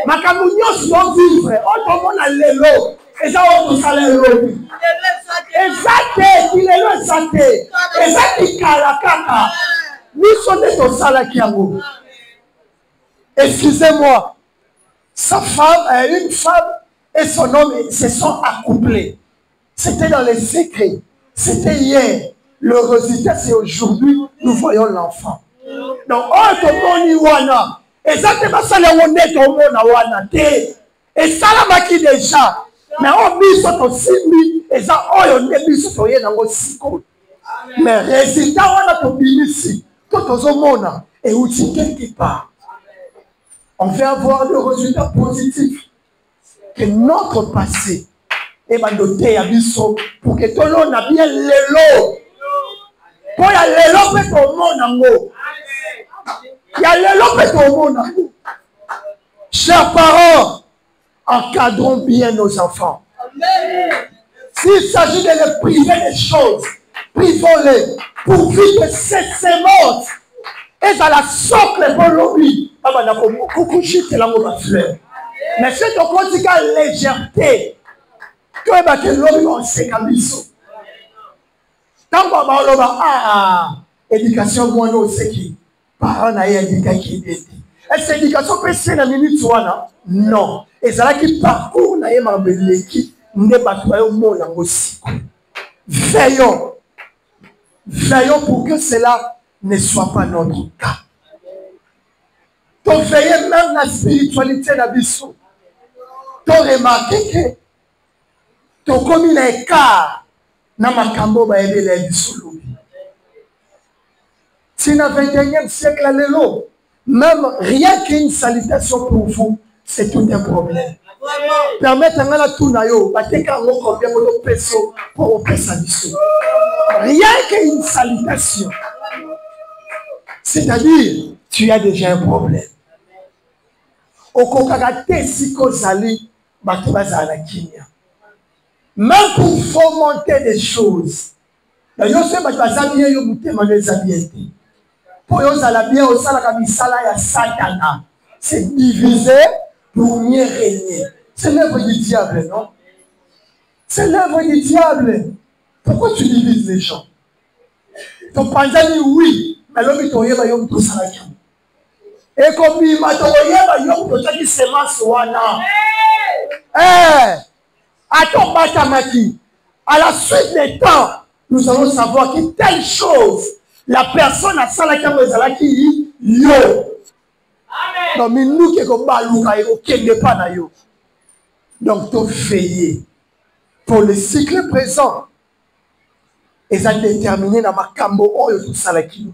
Ma capacité doit vivre. On demande à l'élo. Et ça, on peut saler l'eau. Exacte, il est le santé. Exacte, kalakaka. Nous sommes au salakiamo. Excusez-moi. Sa femme, une femme et son homme se sont accouplés. C'était dans les secrets. C'était hier. Le résultat, c'est aujourd'hui. Nous voyons l'enfant. Donc, oh, ton moni wana. Exactement ça, le monde ton mona wana. Et ça, la maki déjà. Mais on dit ça aussi, et ça, on dit ça, on est aussi. Mais résultat, on a ton ici. Tout au monde, et où tu quelque part. On veut avoir le résultat positif. Que notre passé est doté à Bissot pour que tout le monde a bien l'élo. Pour y aller l'élo, mais tout le monde en haut. Il y a l'élo, mais tout le monde en haut. Chers parents, encadrons bien nos enfants. S'il s'agit de les priver des choses, privons-les pour vivre cette sémence. Et ça la socle pour l'oubli. Mais c'est au quotidien légèreté. Que l'homme on sait comme ça. Quand on va éducation, moi, nous, c'est qui? Parents n'a éduqué qui est. Est-ce que l'éducation peut se la minute soit non. Et c'est là qui parcourt n'a qui n'est pas au monde aussi. Veillons. Veillons pour que cela ne soit pas notre cas. Donc veillez même la spiritualité d'Abisso. Tu remarques que tu commis un écart dans ma cambo va aider les Bissou. Si dans le 21e siècle, même rien qu'une salutation pour vous, c'est tout un problème. Permettez à la Tounayo, rien qu'une salutation. C'est-à-dire, tu as déjà un problème. Au Kokagate, si Kozali, même pour fomenter des choses. D'ailleurs, c'est c'est diviser pour mieux régner. C'est l'œuvre du diable, non? C'est l'œuvre du diable. Pourquoi tu divises les gens? Ton panzani, oui, mais l'homme est au tout ça. Et comme il m'a dit, il semence wana. Attends, Batamaki. À la suite des temps, nous allons savoir que telle chose, la personne a ça qui yo. Donc, nous qui sommes pas yo. Donc, tu veiller pour le cycle présent. Et ça déterminé dans ma cambo tout ça qui.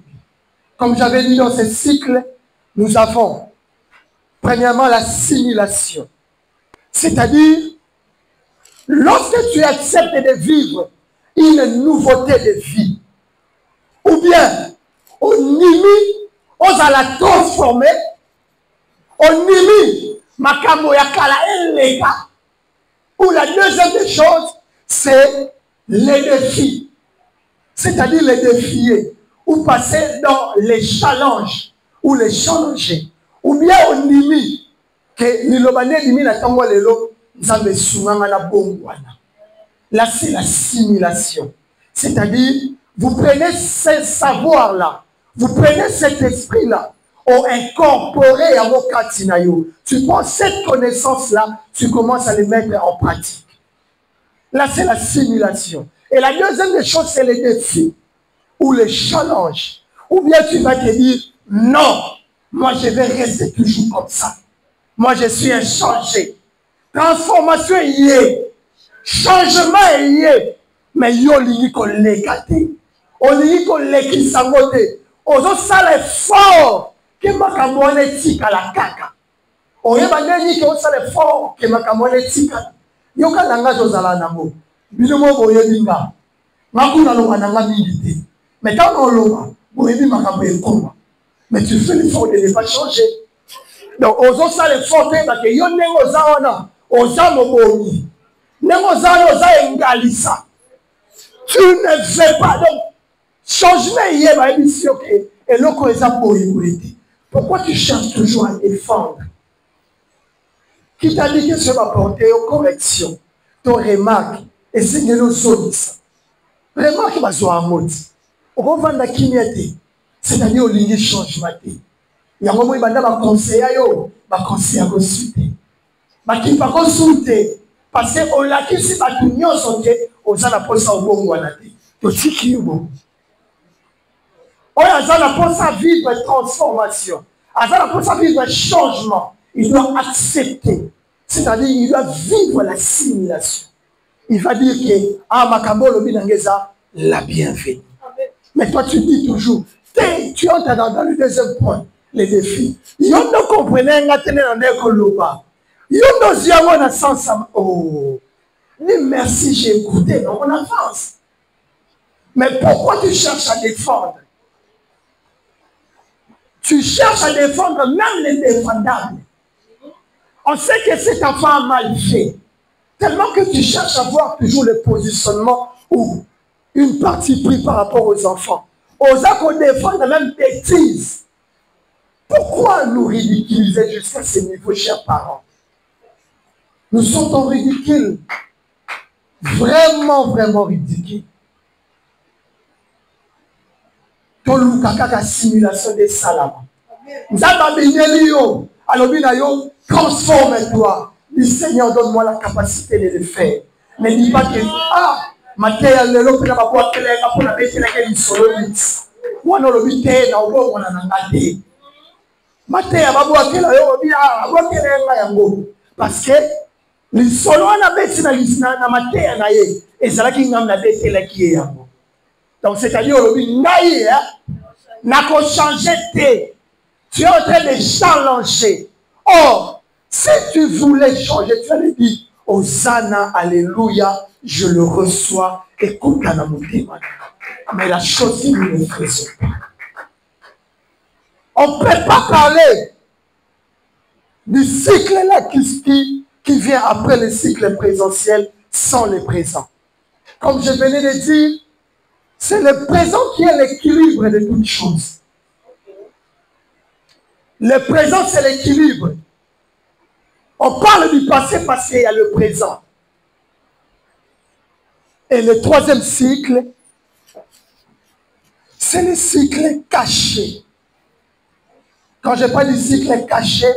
Comme j'avais dit dans ce cycle, nous avons premièrement l'assimilation. C'est-à-dire, lorsque tu acceptes de vivre une nouveauté de vie, bien on nimi on va la transformer on nimi makambo ya kala elega. Ou la deuxième des choses, c'est les défis. C'est-à-dire les défier. Ou passer dans les challenges. Ou les changer. Ou bien on nimi. Que l'ilobane nimi na tango lelo. Nzambe sunganga na bongwana. Là, c'est l'assimilation. C'est-à-dire, vous prenez ce savoir-là. Vous prenez cet esprit-là. Ou incorporé à vos katinayo. Tu prends cette connaissance-là, tu commences à les mettre en pratique. Là, c'est la simulation. Et la deuxième des choses, c'est les défis ou les challenges. Ou bien tu vas te dire, non, moi je vais rester toujours comme ça. Moi je suis inchangé. Transformation y est. Changement y est. Mais yo li ko lekate. O li ko leki sangote. Ozo sale fort. Que makamone tika la kaka. Oye bandeni ke osale fort ke makamone tika. Yoka langa jozala nango. Binomo boye binga. Makuna lo mananga milité. Mais quand on lo boye bi makambo ekoma. Mais tu fais l'effort de ne pas changer. Donc ozo sale fort ke yo nengo zaona. Oza mobomi. Nengo zaona oza engalisa. Tu ne fais pas donc changement hier ba émission ke eloko eza boye. Pourquoi tu cherches toujours à défendre? Qui t'a dit que ça va porter aux corrections, ton remarque, et c'est que nous sommes ça. Remarque, ma joie à mode. On va vendre la kinété. C'est-à-dire, au ligne changement. Il y a un moment où il va conseiller, va conseiller à consulter. Il va consulter. Parce qu'on l'a qui si va tout nous sauter, on a la poste au bon ou à la tête. Tu sais qui est bon. On a la poste à vivre une transformation. On a la poste à vivre un changement. Il doit accepter. C'est-à-dire, il doit vivre l'assimilation. Il va dire que, ah, Makambo, le binangeza, la bienvenue. Mais toi, tu dis toujours, tu entres dans le deuxième point, les défis. Ils ne comprennent pas. Ils ne sens pas. Oh, merci, j'ai écouté dans mon enfance. Mais pourquoi tu cherches à défendre? Tu cherches à défendre même les défendables. On sait que cet enfant a mal fait. Tellement que tu cherches à voir toujours le positionnement ou une partie prise par rapport aux enfants. Osa qu'on défend la même bêtise. Pourquoi nous ridiculiser jusqu'à ce niveau, chers parents? Nous sommes en ridicule. Vraiment, vraiment ridicule. Tolu kaka simulation des salama. Nzamba binyelio. Alors, transforme-toi. Le Seigneur, donne-moi la capacité de le faire. Ne dis pas que, ah, ma terre, le lot, la boîte, la bête, laquelle il solonite. Ou alors, le bité, la boîte, on a nangate. Ma terre, la boîte, la boîte, la boîte, parce que, le solo, la bête, la ma terre, et c'est là qu'il y a la bête, la qui est. Donc, c'est-à-dire, le naïe, n'a qu'à changer tes. Tu es en train de changer. Or, si tu voulais changer, tu allais dire, Hosanna, Alléluia, je le reçois. Écoute, mais la chose que nous ne faisons pas. On ne peut pas parler du cycle là qui vient après le cycle présentiel sans le présent. Comme je venais de dire, c'est le présent qui est l'équilibre de toutes choses. Le présent, c'est l'équilibre. On parle du passé parce qu'il y a le présent. Et le troisième cycle, c'est le cycle caché. Quand je parle du cycle caché,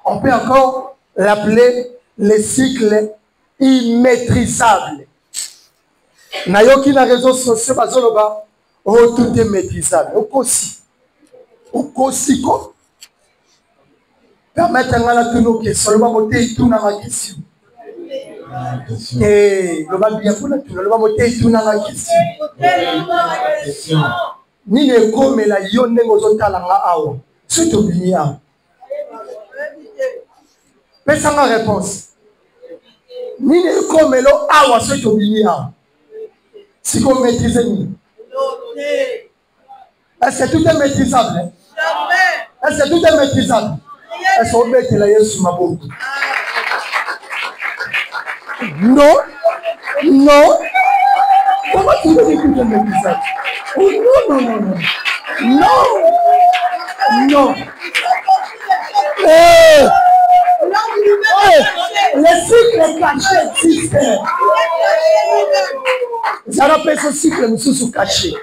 on peut encore l'appeler le cycle immaîtrisable. Nayoki na réseaux sociaux, bazoloba, oh, tout est maîtrisable. Okosi ko. Permettez-moi la tenue que seulement moté tout na ma question. Eh, le va bien pour la tenue, le va moté tout na ma question. Ni ne comme la yonne ngozota la nga awa. C'est au bien. Mais ça ma réponse. Ni ne comme lo awa c'est au bien. Si vous maîtrisez, Est-ce que tout est maîtrisable? Est-ce que tout est maîtrisable? Est-ce qu'on met la Yesu Maboko? Non. Non. Comment tu veux dire que tout est maîtrisable? Oh, non, non, non, non. Non. Non. Le cycle caché existe. Ça rappelle ce cycle sous caché.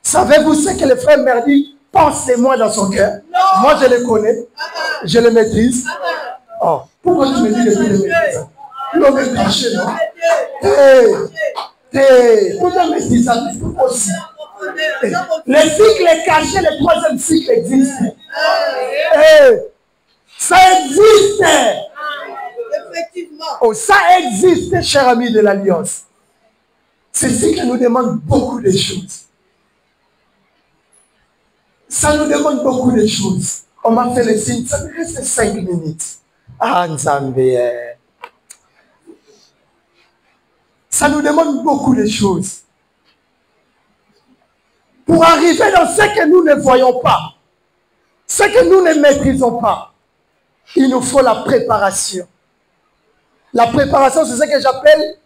Savez-vous ce que le frère Merdi pense de moi dans son cœur? Moi je le connais, je le maîtrise. Oh, pourquoi tu me dis que tu le maîtrises? L'homme est caché, non? Tout est maîtrisable aussi. Le cycle est caché, le troisième cycle existe. Ça existe. Effectivement. Oh, ça existe, cher ami de l'Alliance. Ce cycle nous demande beaucoup de choses. Ça nous demande beaucoup de choses. On m'a fait le signe, ça me reste 5 minutes. Ah, Nzambe. Ça nous demande beaucoup de choses. Pour arriver dans ce que nous ne voyons pas, ce que nous ne maîtrisons pas, il nous faut la préparation. La préparation, c'est ce que j'appelle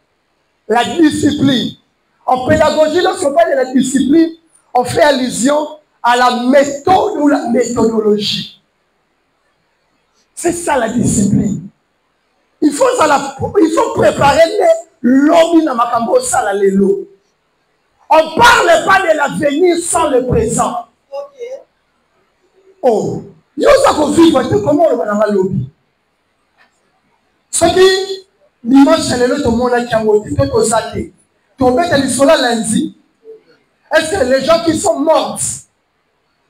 la discipline. En pédagogie, lorsqu'on parle de la discipline, on fait allusion à la méthode ou la méthodologie. C'est ça la discipline. Il faut préparer l'homme dans makambo sala lelo. On ne parle pas de l'avenir sans le présent. Oh, yo ça qu'on vivre comment on va dans lobby. Ce qui dimanche lelo tout le monde a kiangoté tout au saté. Ton bête est sur lundi. Est-ce que les gens qui sont morts,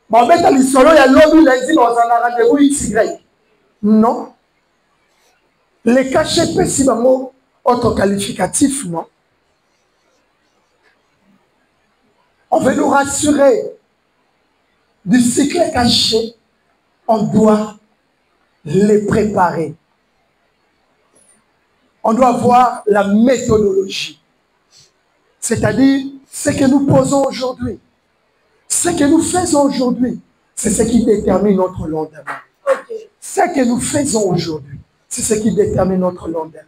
bon bête est sur il y a lobby lundi dans un rendez-vous XY? Non. Les cachets pessimement autre qualificatif, non. On veut nous rassurer du cycle caché. On doit les préparer. On doit voir la méthodologie. C'est-à-dire ce que nous posons aujourd'hui. Ce que nous faisons aujourd'hui, c'est ce qui détermine notre lendemain. Ce que nous faisons aujourd'hui, c'est ce qui détermine notre lendemain.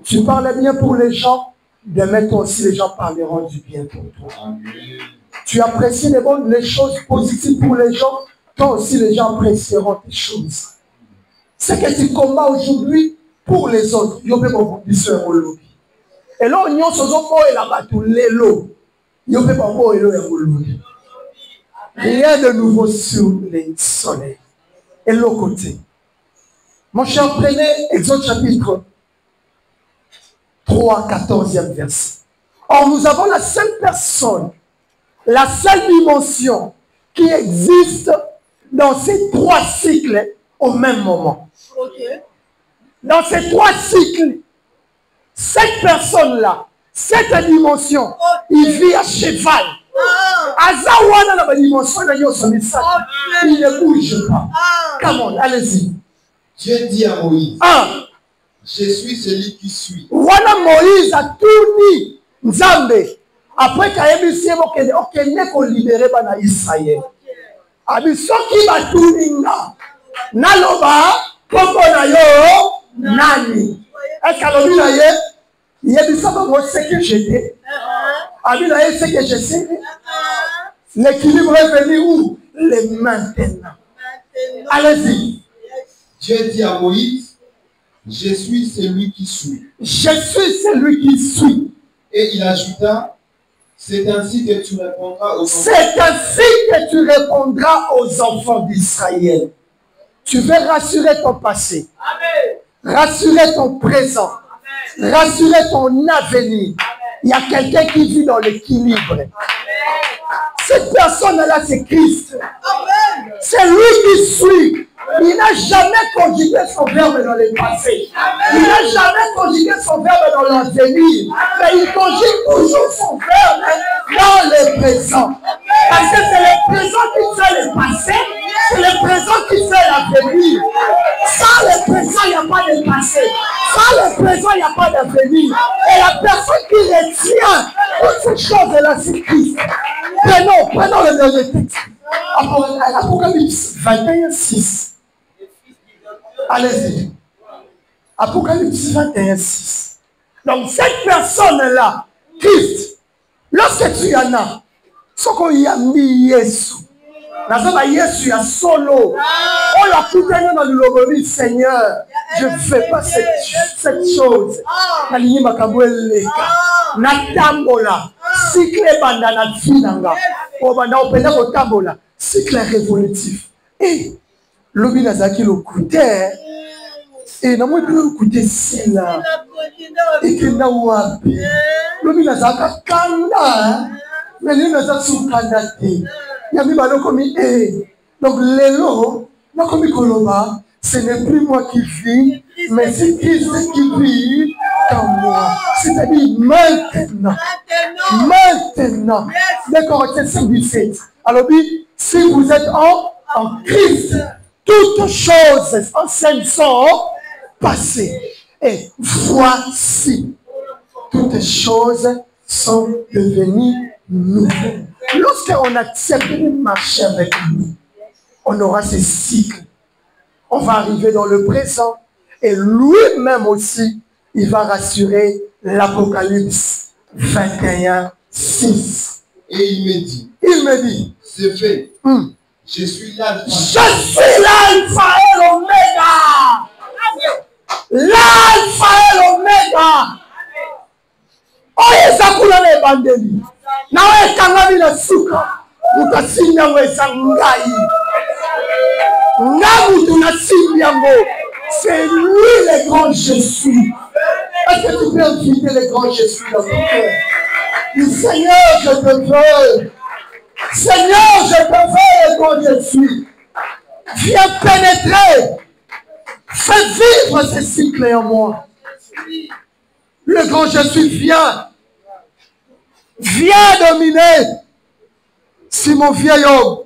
Tu parles bien pour les gens, demain toi aussi les gens parleront du bien pour toi. Tu apprécies les choses positives pour les gens, toi aussi les gens apprécieront tes choses. Ce que tu combats aujourd'hui pour les autres, il y a même un professeur au lobby. Et là, on y a ce qu'on est là-bas, tout l'élo. Il y a même un peu au lobby. Rien de nouveau sur les soleils. Et l'autre côté. Mon cher, prenez Exode chapitre 3, 14e verset. Or, nous avons la seule personne, la seule dimension qui existe dans ces 3 cycles au même moment. Dans ces 3 cycles, cette personne-là, cette dimension, il vit à cheval. Azawana dans la dimension, il ne bouge pas. Come on, allez-y. Dieu dit à Moïse, je suis celui qui suis. Wana Moïse a tout dit. Nzambe. Après qu'il ait dit, ok, n'est qu'on libéré par Israël. Abi soki va tout ninga. Naloba, koko na yo, nani. Est-ce qu'alobi na ye? Il a dit ça pour ce que j'étais. Abi na ye, ce que je sais. L'équilibre est venu où? Le maintenant. Allez-y. Dieu dit à Moïse, je suis celui qui suis. Je suis celui qui suis. Et il ajouta, c'est ainsi que tu répondras aux enfants. C'est ainsi que tu répondras aux enfants d'Israël. Tu veux rassurer ton passé. Amen. Rassurer ton présent. Amen. Rassurer ton avenir. Amen. Il y a quelqu'un qui vit dans l'équilibre. Cette personne-là, c'est Christ. C'est lui qui suit. Il n'a jamais conjugué son verbe dans le passé. Il n'a jamais conjugué son verbe dans l'avenir. Mais il conjugue toujours son verbe dans le présent. Parce que c'est le présent qui fait le passé. C'est le présent qui fait l'avenir. Sans le présent, il n'y a pas de passé. Sans le présent, il n'y a pas d'avenir. Et la personne qui retient toutes ces choses-là, c'est Christ. Prenons le dernier texte. Apocalypse 21, 6. Allez-y. Apocalypse 21, 6. Donc cette personne-là, Christ, lorsque tu en as, ce qu'on y a mis Yesu. Yesu ya solo. On l'a coupé dans le logo, Seigneur, je ne fais pas cette chose. Nalingi makabwele. Natambola. Cycle bandana finanga. Obanda openda kotambola. Cycle révolutif. Et lobi nazaki le coûter. Et na moi le coûter c'est là. Et que na wapi. Lobi nazaka kanda. Mais lui nazaka sukanda te. Yami baloko mi donc lelo na komi koloba, ce n'est plus moi qui vis, mais c'est Christ qui vit en moi. C'est-à-dire maintenant. Les Corinthiens 5:17. Alors oui, si vous êtes en Christ, toutes choses anciennes sont passées. Et voici, toutes choses sont devenues nouvelles. Lorsqu'on accepte de marcher avec lui, on aura ces cycles. On va arriver dans le présent et lui-même aussi, il va rassurer l'Apocalypse 21, 6. Et il me dit, c'est fait. Je suis l'alpha. Je suis l'alpha et l'oméga. L'alpha et l'oméga. Oye sakula le bandeli. Na we kangami na suka. Mutasinya we sangai. Ngamu tunasinya. C'est lui le grand Jésus. Est-ce que tu peux inviter le grand Jésus dans ton cœur? Le Seigneur, je te veux. Seigneur, je te veux le grand Jésus. Viens pénétrer. Fais vivre ces cycles en moi. Le grand Jésus vient. Viens dominer. C'est mon vieil homme.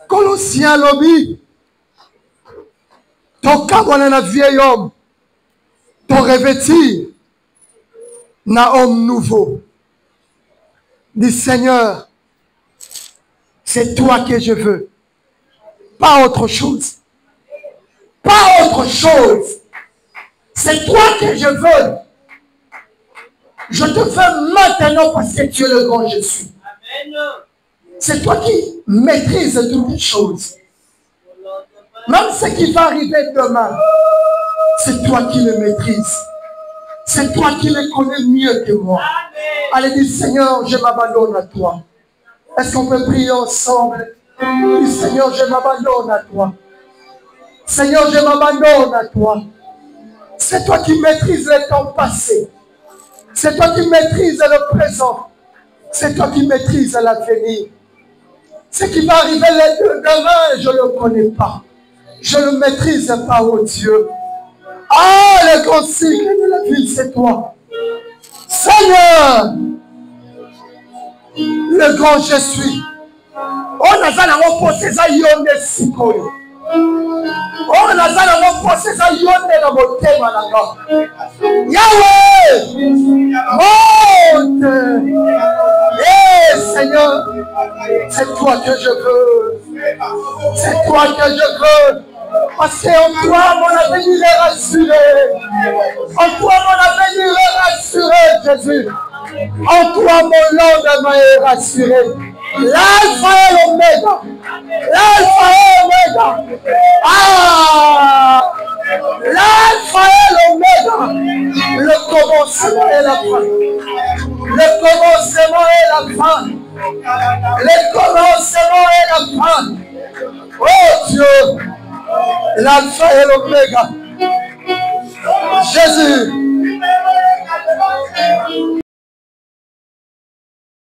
Colossiens lobby. Ton cabane na vieil homme. Ton revêtir na homme nouveau. Dis Seigneur, c'est toi que je veux. Pas autre chose. Pas autre chose. C'est toi que je veux. Je te veux maintenant parce que tu es le grand Jésus. C'est toi qui maîtrises toutes les choses. Même ce qui va arriver demain, c'est toi qui le maîtrises. C'est toi qui le connais mieux que moi. Allez, dis Seigneur, je m'abandonne à toi. Est-ce qu'on peut prier ensemble? Dis Seigneur, je m'abandonne à toi. Seigneur, je m'abandonne à toi. C'est toi qui maîtrises le temps passé. C'est toi qui maîtrises le présent. C'est toi qui maîtrises l'avenir. Ce qui va arriver demain, je ne le connais pas. Je ne le maîtrise pas, oh Dieu. Ah, le grand cycle de la vie, c'est toi. Seigneur, le grand je suis. On a ça dans mon procès à yonde sikoyo. On a ça dans mon procès à yonde dans mon thème à la gare. Yahweh, monte. Eh Seigneur, c'est toi que je veux. C'est toi que je veux. Parce qu'en toi, mon avenir est rassuré. En toi, mon avenir est rassuré, Jésus. En toi, mon lendemain est rassuré. L'alpha et l'oméga. L'alpha et l'oméga. Ah! L'alpha et l'oméga. Le commencement et la fin. Le commencement et la fin. Le commencement et la fin. Oh Dieu! L'alpha et l'oméga. Jésus.